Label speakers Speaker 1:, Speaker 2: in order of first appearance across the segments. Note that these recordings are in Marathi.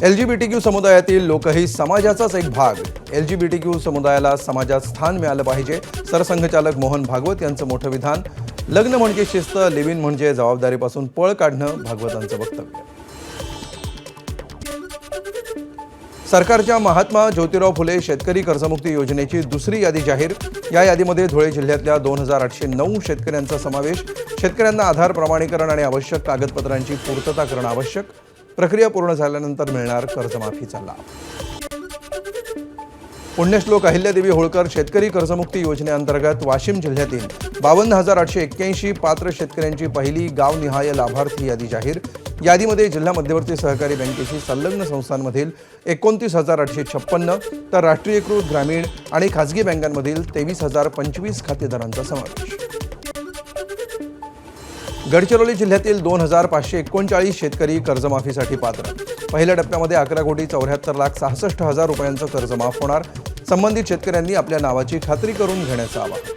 Speaker 1: LGBTQ समुदायातील लोकही समाजाचाच एक भाग. LGBTQ समुदायाला समाजात स्थान मिळालं पाहिजे. सरसंघचालक मोहन भागवत यांचं मोठं विधान. लग्न म्हणजे शिस्त, लिव्ह इन म्हणजे जबाबदारीपासून पळ काढणं, भागवतांचं वक्तव्य. सरकारच्या महात्मा ज्योतिराव फुले शेतकरी कर्जमुक्ती योजनेची दुसरी यादी जाहीर. या यादीमध्ये धुळे जिल्ह्यातल्या 2809 शेतकऱ्यांचा समावेश. शेतकऱ्यांना आधार प्रमाणीकरण आणि आवश्यक कागदपत्रांची पूर्तता करणं आवश्यक. प्रक्रिया पूर्ण झाल्यानंतर मिळणार कर्जमाफीचा लाभ. पुण्यश्लोक अहिल्यादेवी होळकर शेतकरी कर्जमुक्ती योजनेअंतर्गत वाशिम जिल्ह्यातील 52,881 पात्र शेतकऱ्यांची पहिली गावनिहाय लाभार्थी यादी जाहीर. यादीमध्ये जिल्हा मध्यवर्ती सहकारी बँकेशी संलग्न संस्थांमधील 29,856 तर राष्ट्रीयकृत ग्रामीण आणि खासगी बँकांमधील 23,025 खातेदारांचा समावेश. गडचिरोली जिल्ह्यातील 2,539 शेतकरी कर्जमाफीसाठी पात्र. पहिल्या टप्प्यामध्ये 11,74,66,00,000 रुपयांचं कर्ज माफ होणार. संबंधित शेतकऱ्यांनी आपल्या नावाची खात्री करून घेण्याचं आवाहन.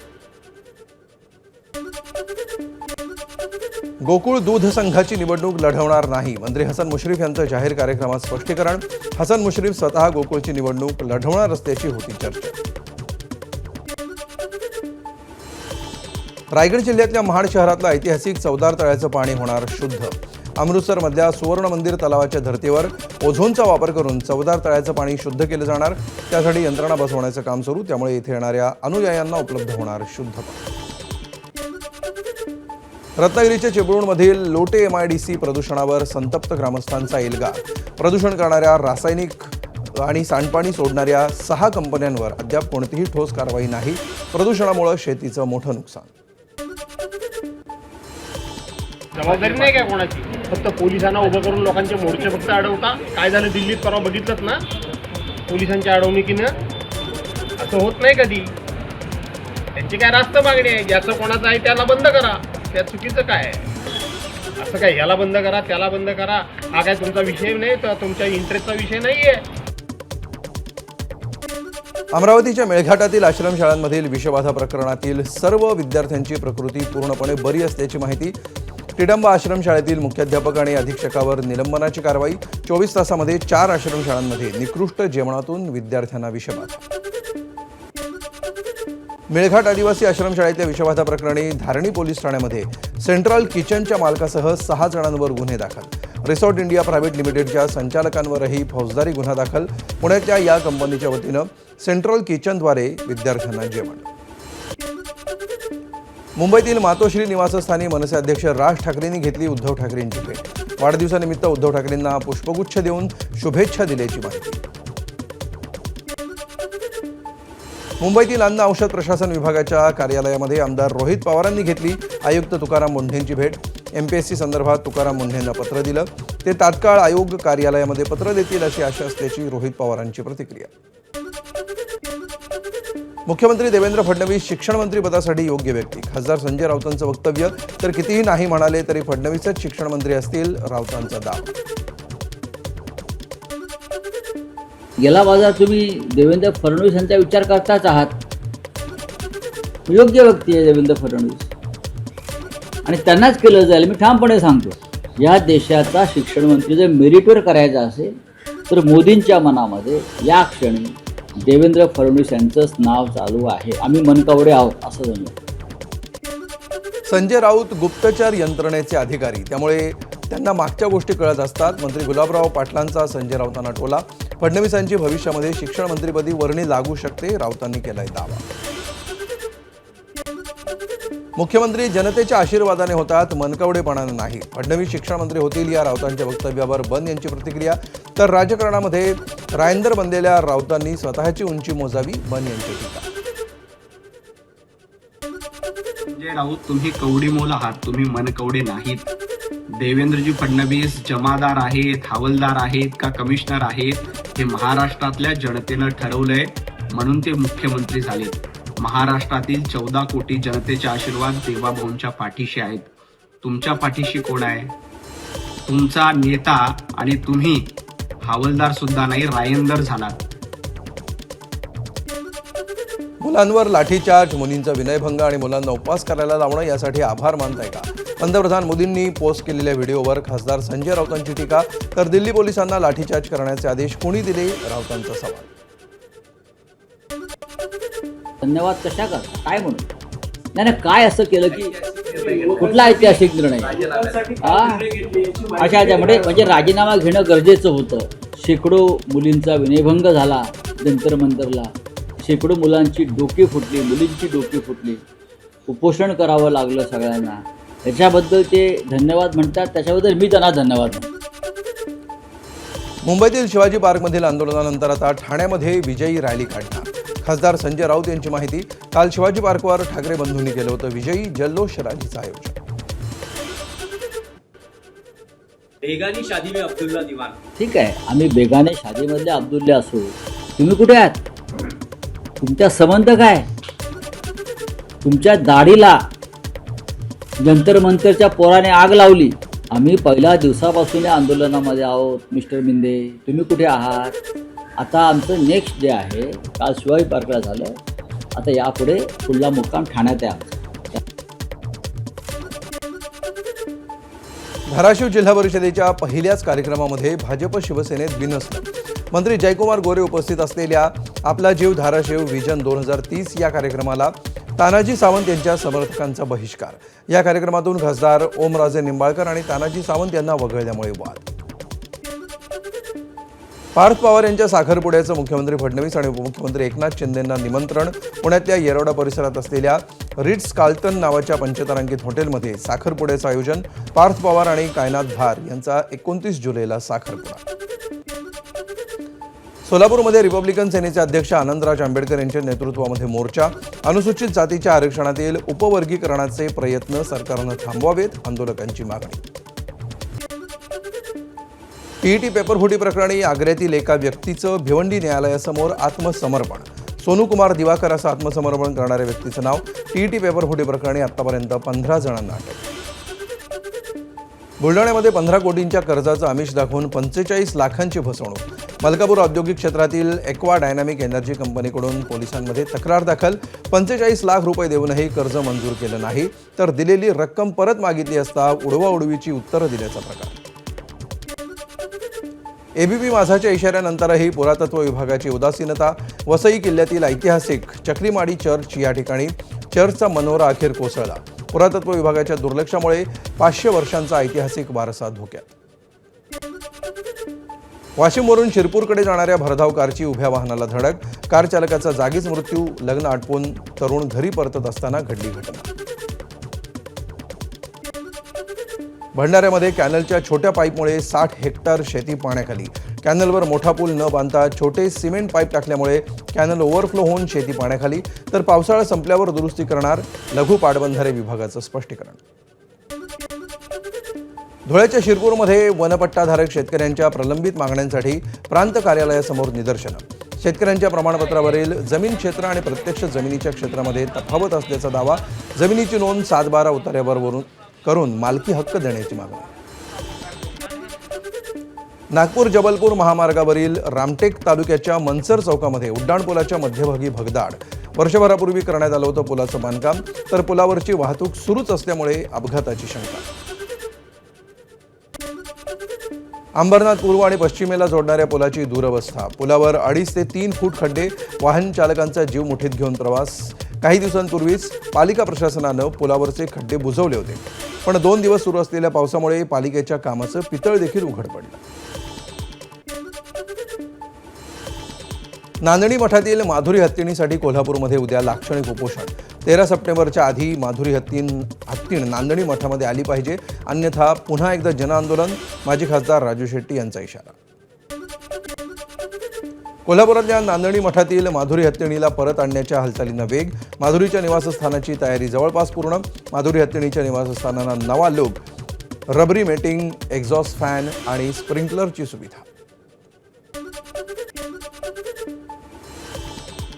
Speaker 1: गोकुळ दूध संघाची निवडणूक लढवणार नाही. मंत्री हसन मुश्रीफ यांचं जाहीर कार्यक्रमात स्पष्टीकरण. हसन मुश्रीफ स्वतः गोकुळची निवडणूक लढवणार असल्याची होती चर्चा. रायगड जिल्ह्यातल्या महाड शहरातलं ऐतिहासिक चवदार तळ्याचं पाणी होणार शुद्ध. अमृतसरमधल्या सुवर्ण मंदिर तलावाच्या धर्तीवर ओझोनचा वापर करून चवदार तळ्याचं पाणी शुद्ध केलं जाणार. त्यासाठी यंत्रणा बसवण्याचं काम सुरू. त्यामुळे इथे येणाऱ्या अनुयायांना उपलब्ध होणार शुद्ध पाणी. रत्नागिरीच्या चिपळूणमधील लोटे MIDC प्रदूषणावर संतप्त ग्रामस्थांचा एल्गार. प्रदूषण करणाऱ्या रासायनिक आणि सांडपाणी सोडणाऱ्या 6 कंपन्यांवर अद्याप कोणतीही ठोस कारवाई नाही. प्रदूषणामुळे शेतीचं मोठं नुकसान.
Speaker 2: जबाबदारी नाही काय कोणाची, फक्त पोलिसांना उभं करून लोकांचे मोर्चे फक्त अडवता. काय झालं दिल्लीत परवा बघितलंच ना, पोलिसांच्या अडवणुकीनं असं होत नाही कधी. त्यांची काय रास्त मागणी आहे, ज्याचं कोणाचं आहे त्याला बंद करा. त्या चुकीचं काय आहे? असं काय याला बंद करा त्याला बंद करा, हा काय तुमचा विषय नाही, तर तुमच्या इंटरेस्टचा विषय नाही आहे.
Speaker 1: अमरावतीच्या मेळघाटातील आश्रमशाळांमधील विषबाधा प्रकरणातील सर्व विद्यार्थ्यांची प्रकृती पूर्णपणे बरी असल्याची माहिती. टिडंबा आश्रमशाळेतील मुख्याध्यापक आणि अधीक्षकावर निलंबनाची कारवाई. 24 तासामध्ये 4 आश्रमशाळांमध्ये निकृष्ट जेवणातून विद्यार्थ्यांना विषबाधा. मेळघाट आदिवासी आश्रमशाळेतल्या विषबाधा प्रकरणी धारणी पोलीस ठाण्यामध्ये सेंट्रल किचनच्या मालकासह 6 जणांवर गुन्हे दाखल. रिसॉर्ट इंडिया प्रायव्हेट लिमिटेडच्या संचालकांवरही फौजदारी गुन्हा दाखल. पुण्यातल्या या कंपनीच्या वतीनं सेंट्रल किचनद्वारे विद्यार्थ्यांना जेवण. मुंबईतील मातोश्री निवासस्थानी मनसे अध्यक्ष राज ठाकरेंनी घेतली उद्धव ठाकरेंची भेट. वाढदिवसानिमित्त उद्धव ठाकरेंना पुष्पगुच्छ देऊन शुभेच्छा दिल्याची माहिती. मुंबईतील अन्न औषध प्रशासन विभागाच्या कार्यालयामध्ये आमदार रोहित पवारांनी घेतली आयुक्त तुकाराम मुंढेंची भेट. MPSC संदर्भात तुकाराम मुंढेंना पत्र दिलं. ते तात्काळ आयोग कार्यालयामध्ये पत्र देतील अशी आशा असल्याची रोहित पवारांची प्रतिक्रिया. मुख्यमंत्री देवेंद्र फडणवीस शिक्षण मंत्री पदासाठी योग्य व्यक्ती. खासदार संजय राऊतांचं वक्तव्य. तर कितीही नाही म्हणाले तरी फडणवीसच शिक्षण मंत्री असतील, राऊतांचा दावा.
Speaker 3: गेला बाजार तुम्ही देवेंद्र फडणवीस यांचा विचार करताच आहात. योग्य व्यक्ती आहे देवेंद्र फडणवीस आणि त्यांनाच केलं जाईल. मी ठामपणे सांगतो, या देशाचा शिक्षण मंत्री जर मेरिटवर करायचा असेल तर मोदींच्या मनामध्ये या क्षणी देवेंद्र फडणवीस यांचंच नाव चालू आहे. आम्ही मनकवडे आहोत असं जमलं.
Speaker 1: संजय राऊत गुप्तचर यंत्रणेचे अधिकारी, त्यामुळे त्यांना मागच्या गोष्टी कळत असतात. मंत्री गुलाबराव पाटलांचा संजय राऊतांना टोला. फडणवीसांची भविष्यामध्ये शिक्षण मंत्रीपदी वर्णी लागू शकते, राऊतांनी केलाय दावा. मुख्यमंत्री जनतेच्या आशीर्वादाने होतात, मनकवडेपणाने नाही. फडणवीस शिक्षण मंत्री होतील या राऊतांच्या वक्तव्यावर बन यांची प्रतिक्रिया. तर राजकारणामध्ये रायंदर बनलेल्या राऊतांनी स्वतःची उंची मोजावी, बन यांची टीका.
Speaker 4: संजय राऊत, तुम्ही कवडीमोल आहात, तुम्ही मनकवडे नाहीत. देवेंद्रजी फडणवीस जमादार आहेत, हवालदार आहेत का कमिशनर आहेत हे महाराष्ट्रातल्या जनतेनं ठरवलंय, म्हणून ते मुख्यमंत्री झालेत. महाराष्ट्रातील 14 कोटी जनतेचे आशीर्वाद देवाभाऊंच्या पाठीशी आहेत. तुमच्या पाठीशी कोण आहे? तुमचा नेता आणि तुम्ही हवालदार सुद्धा नाही, रायंदर झालात.
Speaker 1: मुलांवर लाठीचार्ज, मुलींचा विनयभंग आणि मुलांना उपवास करायला लावणं यासाठी आभार मानताय का? पंतप्रधान मोदींनी पोस्ट केलेल्या व्हिडिओवर खासदार संजय राऊतांची टीका, तर दिल्ली पोलिसांना लाठीचार्ज करण्याचे आदेश कोणी दिले, राऊतांचा सवाल.
Speaker 3: धन्यवाद कशा करता काय म्हणून नाही नाही, काय असं केलं की कुठला ऐतिहासिक निर्णय अशा म्हणजे राजीनामा घेणं गरजेचं होतं. शेकडो मुलींचा विनयभंग झाला जंतर मंतरला, शेकडो मुलांची डोकी फुटली, मुलींची डोकी फुटली, उपोषण करावं लागलं सगळ्यांना. त्याच्याबद्दल ते धन्यवाद म्हणतात, त्याच्याबद्दल मी त्यांना धन्यवाद म्हणतो.
Speaker 1: मुंबईतील शिवाजी पार्कमधील आंदोलनानंतर आता ठाण्यामध्ये विजयी रॅली काढणार. खासदार संजय राऊत यांची माहिती. काल शिवाजी पार्कवर ठाकरे बंधूंनी केलं होतं विजयी जल्लोष रॅलीचं आयोजन.
Speaker 5: बेगानी शादी में अब्दुल्ला दीवान.
Speaker 3: ठीक आहे, आम्ही बेगाने शादीमधले अब्दुल्ले असो, तुम्ही कुठे आहात? तुमचा संबंध काय? तुमच्या दाढीला जंतर मंतरच्या पोराने आग लावली. आम्ही पहिल्या दिवसापासून या आंदोलनामध्ये आहोत. मिस्टर मिंदे, तुम्ही कुठे आहात? आता आमचं नेक्स्ट डे आहे. काल शिवाजी पार्कला झालं, आता यापुढे पुढला मुक्काम ठाण्यात आहे आमचा.
Speaker 1: धाराशिव जिल्हा परिषदेच्या पहिल्याच कार्यक्रमामध्ये भाजप शिवसेनेत बिनसलं. मंत्री जयकुमार गोरे उपस्थित असलेल्या आपला जीव धाराशिव विजन 2030 या कार्यक्रमाला तानाजी सावंत यांच्या समर्थकांचा बहिष्कार. या कार्यक्रमातून खासदार ओमराजे निंबाळकर आणि तानाजी सावंत यांना वगळल्यामुळे वाद. पार्थ पवार यांच्या साखरपुड्याचं मुख्यमंत्री फडणवीस आणि उपमुख्यमंत्री एकनाथ शिंदेंना निमंत्रण. पुण्यातल्या येरवडा परिसरात असलेल्या रिट्स कार्ल्टन नावाच्या पंचतारांकित हॉटेलमध्ये साखरपुड्याचं आयोजन. पार्थ पवार आणि कायनाथ भार यांचा 29 जुलैला साखरपुडा. सोलापूरमध्ये रिपब्लिकन सेनेचे अध्यक्ष आनंदराज आंबेडकर यांच्या नेतृत्वामध्ये मोर्चा. अनुसूचित जातीच्या आरक्षणातील उपवर्गीकरणाचे प्रयत्न सरकारनं थांबवावेत, आंदोलकांची मागणी. टीईटी पेपरफुटी प्रकरणी आग्र्यातील एका व्यक्तीचं भिवंडी न्यायालयासमोर आत्मसमर्पण. सोनूकुमार दिवाकर असं आत्मसमर्पण करणाऱ्या व्यक्तीचं नाव. टीईटी पेपरफुटी प्रकरणी आतापर्यंत 15 जणांना अटक. बुलढाण्यामध्ये 15 कोटींच्या कर्जाचं आमिष दाखवून 45 लाखांची फसवणूक. मलकापूर औद्योगिक क्षेत्रातील एक्वा डायनामिक एनर्जी कंपनीकडून पोलिसांमध्ये तक्रार दाखल. 45 लाख रुपये देऊनही कर्ज मंजूर केलं नाही, तर दिलेली रक्कम परत मागितली असता उडवाउडवीची उत्तरं दिल्याचा प्रकार. एबीपी माझाच्या इशाऱ्यानंतरही पुरातत्व विभागाची उदासीनता. वसई किल्ल्यातील ऐतिहासिक चक्रीमाडी चर्च या ठिकाणी चर्चचा मनोरा अखेर कोसळला. पुरातत्व विभागाच्या दुर्लक्षामुळे 500 वर्षांचा ऐतिहासिक वारसा धोक्यात. वाशिमवरून शिरपूरकडे जाणाऱ्या भरधाव कारची उभ्या वाहनाला धडक. कार चालकाचा जागीच मृत्यू. लग्न आटपून तरुण घरी परतत असताना घडली घटना. भंडाऱ्यामध्ये कॅनलच्या छोट्या पाईपमुळे 60 हेक्टर शेती पाण्याखाली. कॅनलवर मोठा पूल न बांधता छोटे सिमेंट पाईप टाकल्यामुळे कॅनल ओव्हरफ्लो होऊन शेती पाण्याखाली. तर पावसाळा संपल्यावर दुरुस्ती करणार, लघु पाटबंधारे विभागाचं स्पष्टीकरण. धुळ्याच्या शिरपूरमध्ये वनपट्टाधारक शेतकऱ्यांच्या प्रलंबित मागण्यांसाठी प्रांत कार्यालयासमोर निदर्शनं. शेतकऱ्यांच्या प्रमाणपत्रावरील जमीन क्षेत्र आणि प्रत्यक्ष जमिनीच्या क्षेत्रामध्ये तफावत असल्याचा दावा. जमिनीची नोंद 7/12 उतार्यावरून करून मालकी हक्क देण्याची मागणी. नागपूर जबलपूर महामार्गावरील रामटेक तालुक्याच्या मनसर चौकामध्ये उड्डाणपुलाच्या मध्यभागी भगदाड. वर्षभरापूर्वी करण्यात आलं होतं पुलाचं बांधकाम, तर पुलावरची वाहतूक सुरूच असल्यामुळे अपघाताची शंका. अंबरनाथ पूर्व आणि पश्चिमेला जोडणाऱ्या पुलाची दुरवस्था. पुलावर 2.5 ते 3 फूट खड्डे. वाहन चालकांचा जीव मुठीत घेऊन प्रवास. काही दिवसांपूर्वीच पालिका प्रशासनानं पुलावरचे खड्डे बुजवले होते, पण 2 दिवस सुरू असलेल्या पावसामुळे पालिकेच्या कामाचं पितळ देखील उघड पडलं. नांदणी मठातील माधुरी हत्तीणीसाठी कोल्हापूरमध्ये उद्या लाक्षणिक उपोषण. 13 सप्टेंबरच्या आधी माधुरी हत्तीण नांदणी मठामध्ये आली पाहिजे, अन्यथा पुन्हा एकदा जनआंदोलन. माजी खासदार राजू शेट्टी यांचा इशारा. कोल्हापुरातल्या नांदणी मठातील माधुरी हत्तीणीला परत आणण्याच्या हालचालींना वेग. माधुरीच्या निवासस्थानाची तयारी जवळपास पूर्ण. माधुरी हत्तीणीच्या निवासस्थानांना नवा लुक. रबरी मेटिंग, एक्झॉस्ट फॅन आणि स्प्रिंकलरची सुविधा.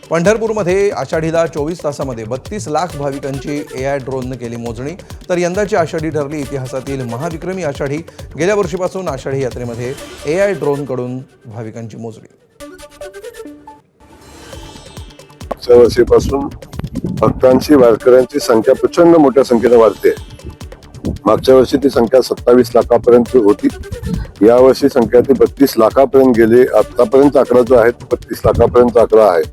Speaker 1: पंढरपूरमध्ये आषाढीला 24 तासामध्ये 32 लाख भाविकांची AI ड्रोननं केली मोजणी. तर यंदाची आषाढी ठरली इतिहासातील महाविक्रमी आषाढी. गेल्या वर्षीपासून आषाढी यात्रेमध्ये AI ड्रोनकडून भाविकांची मोजणी.
Speaker 6: मागच्या वर्षीपासून भक्तांची वारकऱ्यांची संख्या प्रचंड मोठ्या संख्येने वाढते मागच्या वर्षी ती संख्या 27 लाखापर्यंत होती. यावर्षी संख्या ती 32 लाखापर्यंत गेली. आतापर्यंत आकडा जो आहे तो 32 लाखापर्यंत आकडा आहे.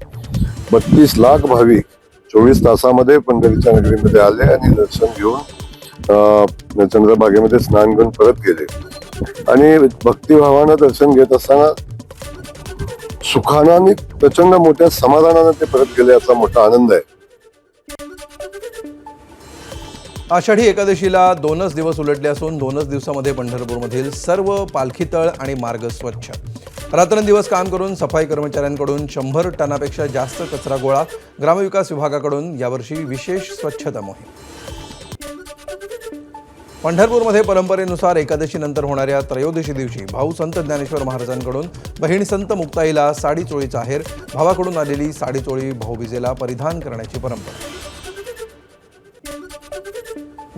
Speaker 6: 32 लाख भाविक 24 तासामध्ये पंढरीच्या नगरीमध्ये आले आणि दर्शन घेऊन चंद्रभागेमध्ये स्नान घेऊन परत गेले. आणि भक्तिभावानं दर्शन घेत असताना सुखानं आणि प्रचंड मोठ्या समाधानानं ते परत गेले. याचा मोठा आनंद आहे.
Speaker 1: आषाढी एकादशीला 2च दिवस उलटले असून 2च दिवसामध्ये पंढरपूरमधील सर्व पालखी तळ आणि मार्ग स्वच्छ. रात्रंदिवस काम करून सफाई कर्मचाऱ्यांकडून 100 टनापेक्षा जास्त कचरा गोळा. ग्रामविकास विभागाकडून यावर्षी विशेष स्वच्छता मोहीम. पंढरपूरमध्ये परंपरेनुसार एकादशीनंतर होणाऱ्या त्रयोदशी दिवशी भाऊ संत ज्ञानेश्वर महाराजांकडून बहीण संत मुक्ताईला साडी चोळीचा आहेर. भावाकडून आलेली साडी चोळी भाऊबीजेला परिधान करण्याची परंपरा.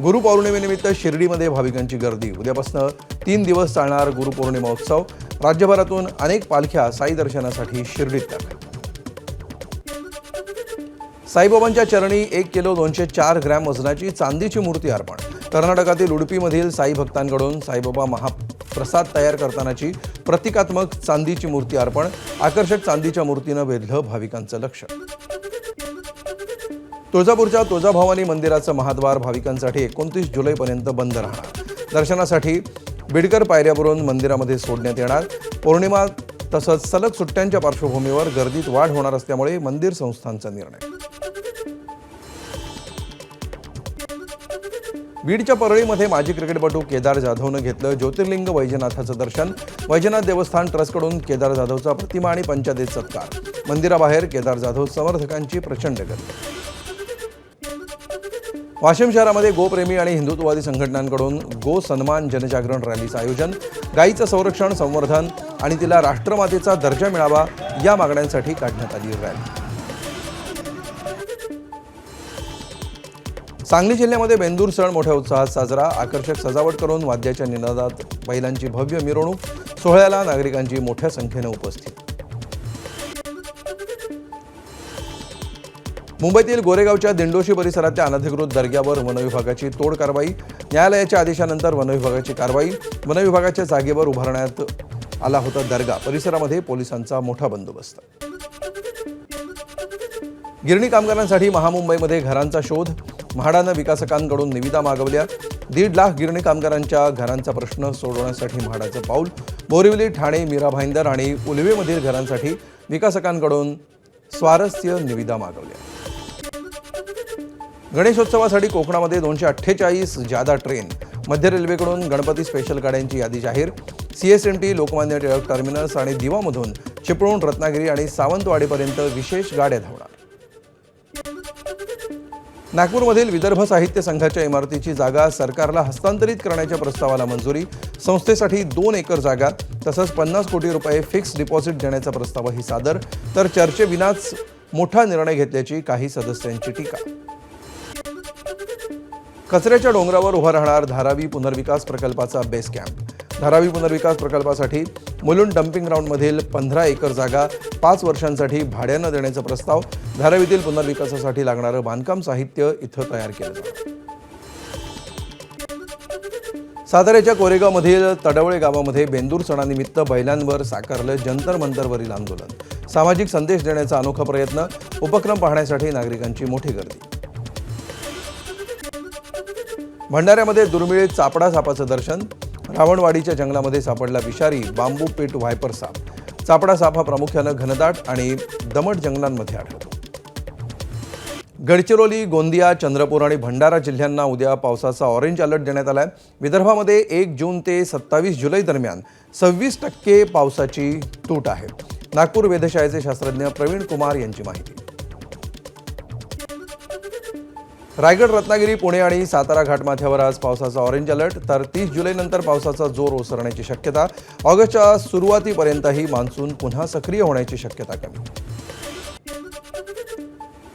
Speaker 1: गुरुपौर्णिमेनिमित्त शिर्डीमध्ये भाविकांची गर्दी. उद्यापासून 3 दिवस चालणार गुरुपौर्णिमा उत्सव. राज्यभरातून अनेक पालख्या साई दर्शनासाठी शिर्डीत दाखल. साईबाबांच्या चरणी 1 किलो 204 ग्रॅम वजनाची चांदीची मूर्ती अर्पण. कर्नाटकातील उडुपीमधील साई भक्तांकडून साईबाबा महाप्रसाद तयार करतानाची प्रतिकात्मक चांदीची मूर्ती अर्पण. आकर्षक चांदीच्या मूर्तीनं वेधलं भाविकांचं लक्ष. तुळजापूरच्या तुळजाभवानी मंदिराचं महाद्वार भाविकांसाठी 29 जुलैपर्यंत बंद राहणार. दर्शनासाठी बिडकर पायऱ्यावरून मंदिरामध्ये सोडण्यात येणार. पौर्णिमा तसंच सलग सुट्ट्यांच्या पार्श्वभूमीवर गर्दीत वाढ होणार असल्यामुळे मंदिर संस्थांचा निर्णय. बीडच्या परळीमध्ये माजी क्रिकेटपटू केदार जाधवनं घेतलं ज्योतिर्लिंग वैजनाथाचं दर्शन. वैजनाथ देवस्थान ट्रस्टकडून केदार जाधवचा प्रतिमा आणि पंचादेश सत्कार. मंदिराबाहेर केदार जाधव समर्थकांची प्रचंड गर्दी. वाशिम शहरामध्ये गोप्रेमी आणि हिंदुत्ववादी संघटनांकडून गो सन्मान जनजागरण रॅलीचं आयोजन. गायीचं संरक्षण, संवर्धन आणि तिला राष्ट्रमातेचा दर्जा मिळावा या मागण्यांसाठी काढण्यात आली रॅली. सांगली जिल्ह्यामध्ये बेंदूर सण मोठ्या उत्साहात साजरा. आकर्षक सजावट करून वाद्याच्या निनादात बैलांची भव्य मिरवणूक. सोहळ्याला नागरिकांची मोठ्या संख्येनं उपस्थित. मुंबईतील गोरेगावच्या दिंडोशी परिसरातल्या अनधिकृत दर्ग्यावर वनविभागाची तोड कारवाई. न्यायालयाच्या आदेशानंतर वनविभागाची कारवाई. वनविभागाच्या जागेवर उभारण्यात आला होता दर्गा. परिसरामध्ये पोलिसांचा मोठा बंदोबस्त. गिरणी कामगारांसाठी महामुंबईमध्ये घरांचा शोध. म्हाडानं विकासकांकडून निविदा मागवल्या. 1.5 लाख गिरणी कामगारांच्या घरांचा प्रश्न सोडवण्यासाठी म्हाडाचं पाऊल. बोरिवली, ठाणे, मीरा भाईंदर आणि उलवेमधील घरांसाठी विकासकांकडून स्वारस्य निविदा मागवल्या. गणेशोत्सवासाठी कोकणामध्ये 248 जादा ट्रेन. मध्य रेल्वेकडून गणपती स्पेशल गाड्यांची यादी जाहीर. CSMT, लोकमान्य टिळक टर्मिनस आणि दिवामधून चिपळूण, रत्नागिरी आणि सावंतवाडीपर्यंत विशेष गाड्या धावणार. नागपूरमधील विदर्भ साहित्य संघाच्या इमारतीची जागा सरकारला हस्तांतरित करण्याच्या प्रस्तावाला मंजुरी. संस्थेसाठी 2 एकर जागा तसंच 50 कोटी रुपये फिक्स डिपॉझिट देण्याचा प्रस्तावही सादर. तर चर्चेविनाच मोठा निर्णय घेतल्याची काही सदस्यांची टीका. कचऱ्याच्या डोंगरावर उभा राहणार धारावी पुनर्विकास प्रकल्पाचा बेस कॅम्प. धारावी पुनर्विकास प्रकल्पासाठी मुलुंड डम्पिंग ग्राउंडमधील 15 एकर जागा 5 वर्षांसाठी भाड्यानं देण्याचा प्रस्ताव. धारावीतील पुनर्विकासासाठी लागणारं बांधकाम साहित्य इथं तयार केलं जातं. साताऱ्याच्या कोरेगावमधील तडवळे गावामध्ये बेंदूर सणानिमित्त बैलांवर साकारलं जंतर मंतरवरील आंदोलन. सामाजिक संदेश देण्याचा अनोखा प्रयत्न. उपक्रम पाहण्यासाठी नागरिकांची मोठी गर्दी. भंडाऱ्यामध्ये दुर्मिळ चापडा सापाचं दर्शन. रावणवाडीच्या जंगलामध्ये सापडला विषारी बांबू पीट व्हायपर साप. चापडा साप हा प्रामुख्यानं घनदाट आणि दमट जंगलांमध्ये आढळतो. गडचिरोली, गोंदिया, चंद्रपूर आणि भंडारा जिल्ह्यांना उद्या पावसाचा ऑरेंज अलर्ट देण्यात आला आहे. विदर्भामध्ये 1 जून ते 27 जुलै दरम्यान 26% पावसाची तूट आहे. नागपूर वेधशाळेचे शास्त्रज्ञ प्रवीण कुमार यांची माहिती. रायगड, रत्नागिरी, पुणे आणि सातारा घाटमाथ्यावर आज पावसाचा ऑरेंज अलर्ट. तर 30 जुलैनंतर पावसाचा जोर ओसरण्याची शक्यता. ऑगस्टच्या सुरुवातीपर्यंतही मान्सून पुन्हा सक्रिय होण्याची शक्यता कमी.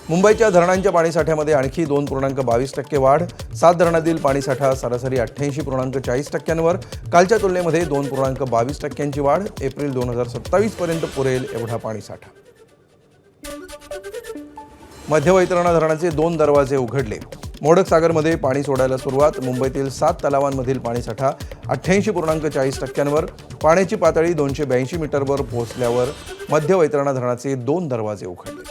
Speaker 1: मुंबईच्या धरणांच्या पाणीसाठ्यामध्ये आणखी 2.22% वाढ. 7 धरणातील पाणीसाठा सरासरी 88.40%वर. कालच्या तुलनेमध्ये 2.22% वाढ. एप्रिल 2027 पर्यंत पुरेल एवढा पाणीसाठा. मध्य वैतरणा धरणाचे 2 दरवाजे उघडले. मोडक सागरमध्ये पाणी सोडायला सुरुवात. मुंबईतील 7 तलावांमधील पाणीसाठा 88.40%वर. पाण्याची पातळी 282 मीटरवर पोहोचल्यावर मध्य वैतरणा धरणाचे 2 दरवाजे उघडले.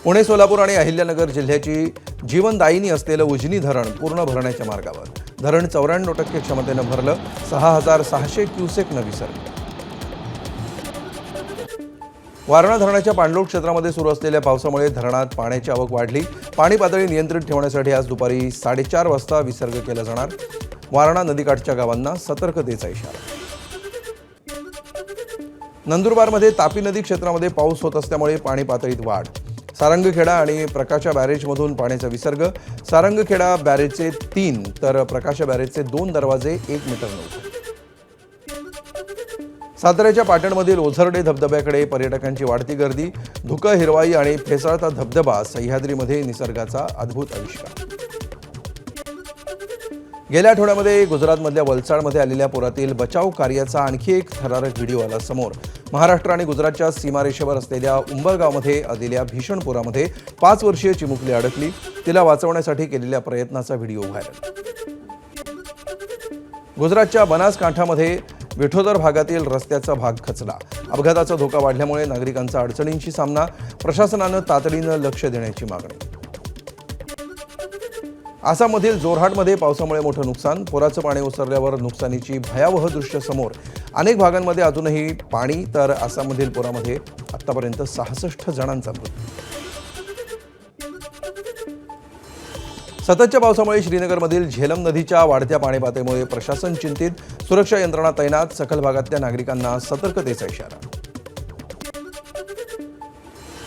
Speaker 1: पुणे, सोलापूर आणि अहिल्यानगर जिल्ह्याची जीवनदायिनी असलेलं उजनी धरण पूर्ण भरण्याच्या मार्गावर. धरण 94% क्षमतेनं भरलं. 6,600 क्युसेकनं विसरलं. वारणा धरणाच्या पाणलोट क्षेत्रामध्ये सुरू असलेल्या पावसामुळे धरणात पाण्याची आवक वाढली. पाणी पातळी नियंत्रित ठेवण्यासाठी आज दुपारी 4:30 वाजता विसर्ग केला जाणार. वारणा नदीकाठच्या गावांना सतर्कतेचा इशारा. नंदुरबारमध्ये तापी नदी क्षेत्रामध्ये पाऊस होत असल्यामुळे पाणी पातळीत वाढ. सारंगखेडा आणि प्रकाशा बॅरेजमधून पाण्याचा विसर्ग. सारंगखेडा बॅरेजचे 3 तर प्रकाशा बॅरेजचे 2 दरवाजे 1 मीटरनं उघडले. साताऱ्याच्या पाटणमधील ओझरडे धबधब्याकडे पर्यटकांची वाढती गर्दी. धुकं, हिरवाई आणि फेसाळता धबधबा. सह्याद्रीमध्ये निसर्गाचा अद्भुत आविष्कार. गेल्या आठवड्यामध्ये गुजरातमधल्या वलसाडमध्ये आलेल्या पुरातील बचाव कार्याचा आणखी एक थरारक व्हिडिओ आला समोर. महाराष्ट्र आणि गुजरातच्या सीमारेषेवर असलेल्या उंबरगावमध्ये आलेल्या भीषण पुरामध्ये 5 वर्षीय चिमुकली अडकली. तिला वाचवण्यासाठी केलेल्या प्रयत्नाचा व्हिडिओ व्हायरल. गुजरातच्या बनासकांठामध्ये विठोदर भागातील रस्त्याचा भाग खचला. अपघाताचा धोका वाढल्यामुळे नागरिकांचा अडचणींशी सामना. प्रशासनानं तातडीनं लक्ष देण्याची मागणी. आसाममधील जोरहाटमध्ये पावसामुळे मोठं नुकसान. पुराचं पाणी ओसरल्यावर नुकसानीची भयावह दृश्य समोर. अनेक भागांमध्ये अजूनही पाणी, तर आसाममधील पुरामध्ये आतापर्यंत 66 जणांचा मृत्यू. सततच्या पावसामुळे श्रीनगरमधील झेलम नदीच्या वाढत्या पाणी पातळीमुळे प्रशासन चिंतित. सुरक्षा यंत्रणा तैनात. सखल भागातल्या नागरिकांना सतर्कतेचा इशारा.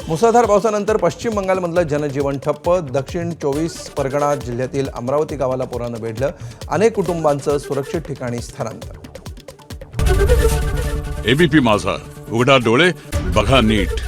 Speaker 1: मुसळधार पावसानंतर पश्चिम बंगालमधलं जनजीवन ठप्प. दक्षिण 24 परगणा जिल्ह्यातील अमरावती गावाला पुरानं वेढलं. अनेक कुटुंबांचं सुरक्षित ठिकाणी स्थलांतर.
Speaker 7: एबीपी माझा, उघडा डोळे बघा नीट.